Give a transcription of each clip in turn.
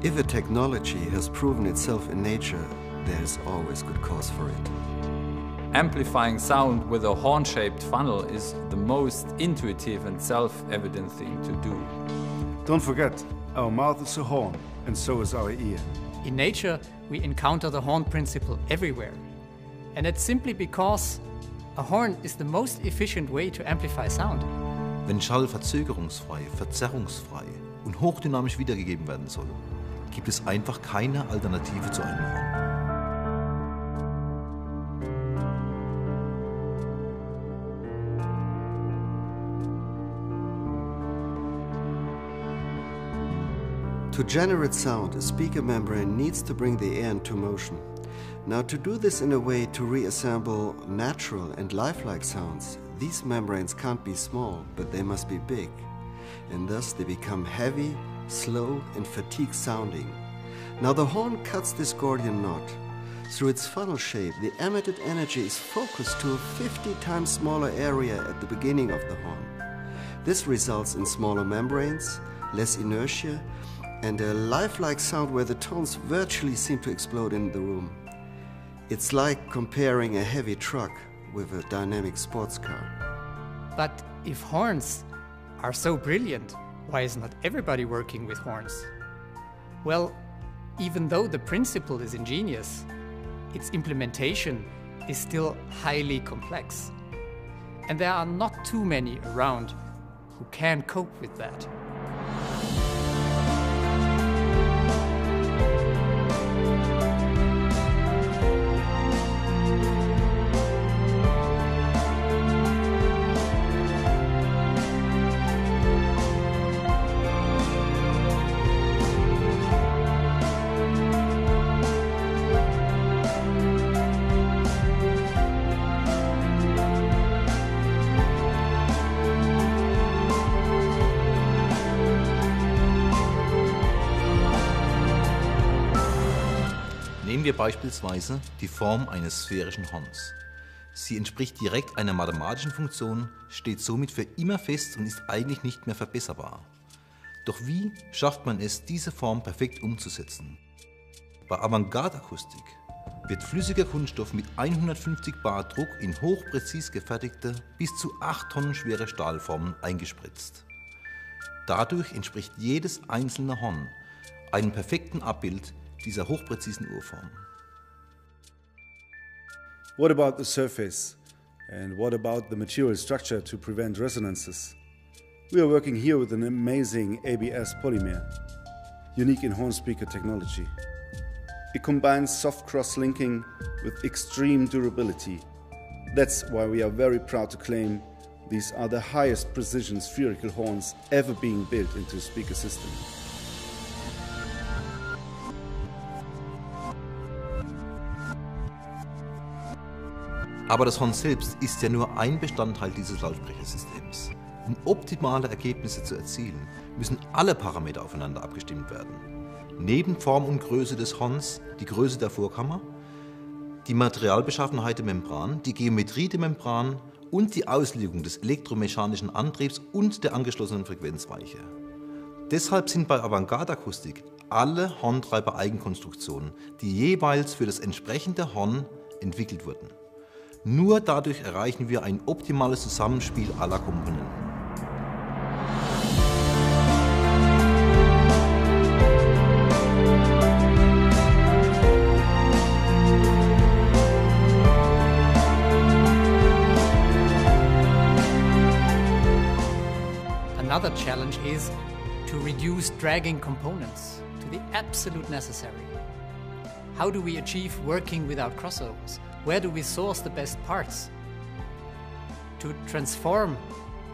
If a technology has proven itself in nature, there is always good cause for it. Amplifying sound with a horn-shaped funnel is the most intuitive and self-evident thing to do. Don't forget, our mouth is a horn, and so is our ear. In nature, we encounter the horn principle everywhere. And it's simply because a horn is the most efficient way to amplify sound. Wenn Schall verzögerungsfrei, verzerrungsfrei und hochdynamisch wiedergegeben werden soll, gibt es einfach keine Alternative zu einem Horn. To generate sound, a speaker membrane needs to bring the air into motion. Now, to do this in a way to reassemble natural and lifelike sounds, these membranes can't be small, but they must be big. And thus they become heavy, slow and fatigued sounding. Now the horn cuts this Gordian knot. Through its funnel shape, the emitted energy is focused to a 50 times smaller area at the beginning of the horn. This results in smaller membranes, less inertia, and a lifelike sound where the tones virtually seem to explode in the room. It's like comparing a heavy truck with a dynamic sports car. But if horns are so brilliant, why is not everybody working with horns? Well, even though the principle is ingenious, its implementation is still highly complex. And there are not too many around who can cope with that. Nehmen wir beispielsweise die Form eines sphärischen Horns. Sie entspricht direkt einer mathematischen Funktion, steht somit für immer fest und ist eigentlich nicht mehr verbesserbar. Doch wie schafft man es, diese Form perfekt umzusetzen? Bei Avantgarde-Akustik wird flüssiger Kunststoff mit 150 bar Druck in hochpräzis gefertigte, bis zu 8 Tonnen schwere Stahlformen eingespritzt. Dadurch entspricht jedes einzelne Horn einem perfekten Abbild dieser hochpräzisen Urform. What about the surface? And what about the material structure to prevent resonances? We are working here with an amazing ABS polymer, unique in horn speaker technology. It combines soft cross-linking with extreme durability. That's why we are very proud to claim these are the highest precision spherical horns ever being built into a speaker system. Aber das Horn selbst ist ja nur ein Bestandteil dieses Lautsprechersystems. Um optimale Ergebnisse zu erzielen, müssen alle Parameter aufeinander abgestimmt werden. Neben Form und Größe des Horns die Größe der Vorkammer, die Materialbeschaffenheit der Membran, die Geometrie der Membran und die Auslegung des elektromechanischen Antriebs und der angeschlossenen Frequenzweiche. Deshalb sind bei Avantgarde-Akustik alle Horntreiber Eigenkonstruktionen, die jeweils für das entsprechende Horn entwickelt wurden. Nur dadurch erreichen wir ein optimales Zusammenspiel aller Komponenten. Another challenge is to reduce dragging components to the absolute necessary. How do we achieve working without crossovers? Where do we source the best parts? To transform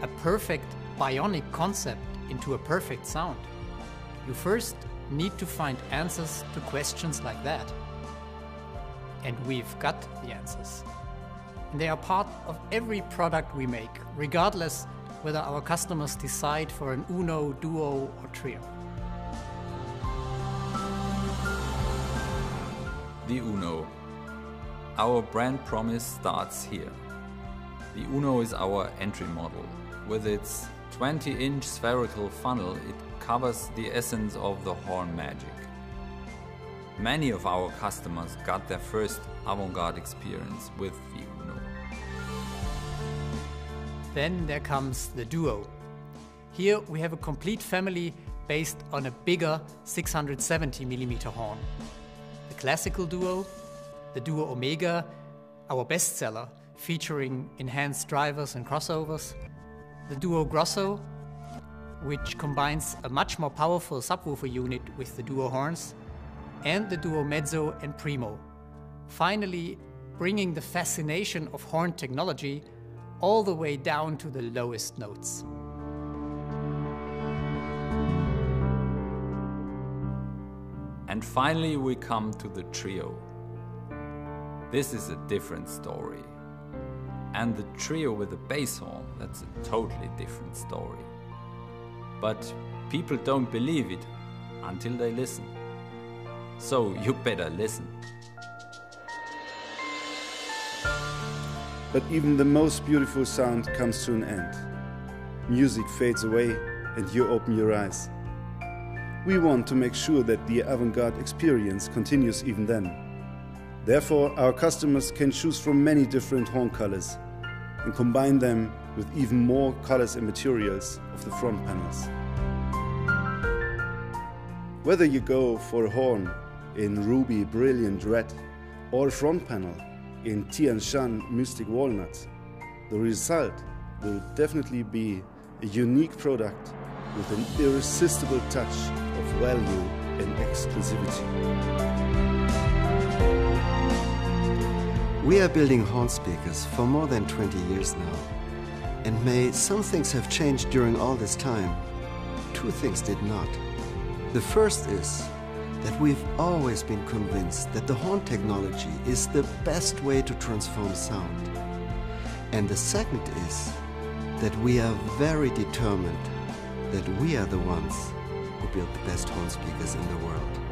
a perfect bionic concept into a perfect sound, you first need to find answers to questions like that. And we've got the answers. And they are part of every product we make, regardless whether our customers decide for an uno, duo or trio. The Uno. Our brand promise starts here. The Uno is our entry model. With its 20-inch spherical funnel, it covers the essence of the horn magic. Many of our customers got their first Avantgarde experience with the Uno. Then there comes the Duo. Here we have a complete family based on a bigger 670mm horn. The classical Duo, the Duo Omega, our bestseller, featuring enhanced drivers and crossovers, the Duo Grosso, which combines a much more powerful subwoofer unit with the Duo horns, and the Duo Mezzo and Primo, finally bringing the fascination of horn technology all the way down to the lowest notes. And finally we come to the Trio. This is a different story. And the Trio with the bass horn, that's a totally different story. But people don't believe it until they listen. So you better listen. But even the most beautiful sound comes to an end. Music fades away and you open your eyes. We want to make sure that the Avantgarde experience continues even then. Therefore, our customers can choose from many different horn colors and combine them with even more colors and materials of the front panels. Whether you go for a horn in Ruby Brilliant Red or a front panel in Tian Shan Mystic Walnut, the result will definitely be a unique product with an irresistible touch of value and exclusivity. We are building horn speakers for more than 20 years now. And may some things have changed during all this time. Two things did not. The first is that we've always been convinced that the horn technology is the best way to transform sound. And the second is that we are very determined that we are the ones who build the best horn speakers in the world.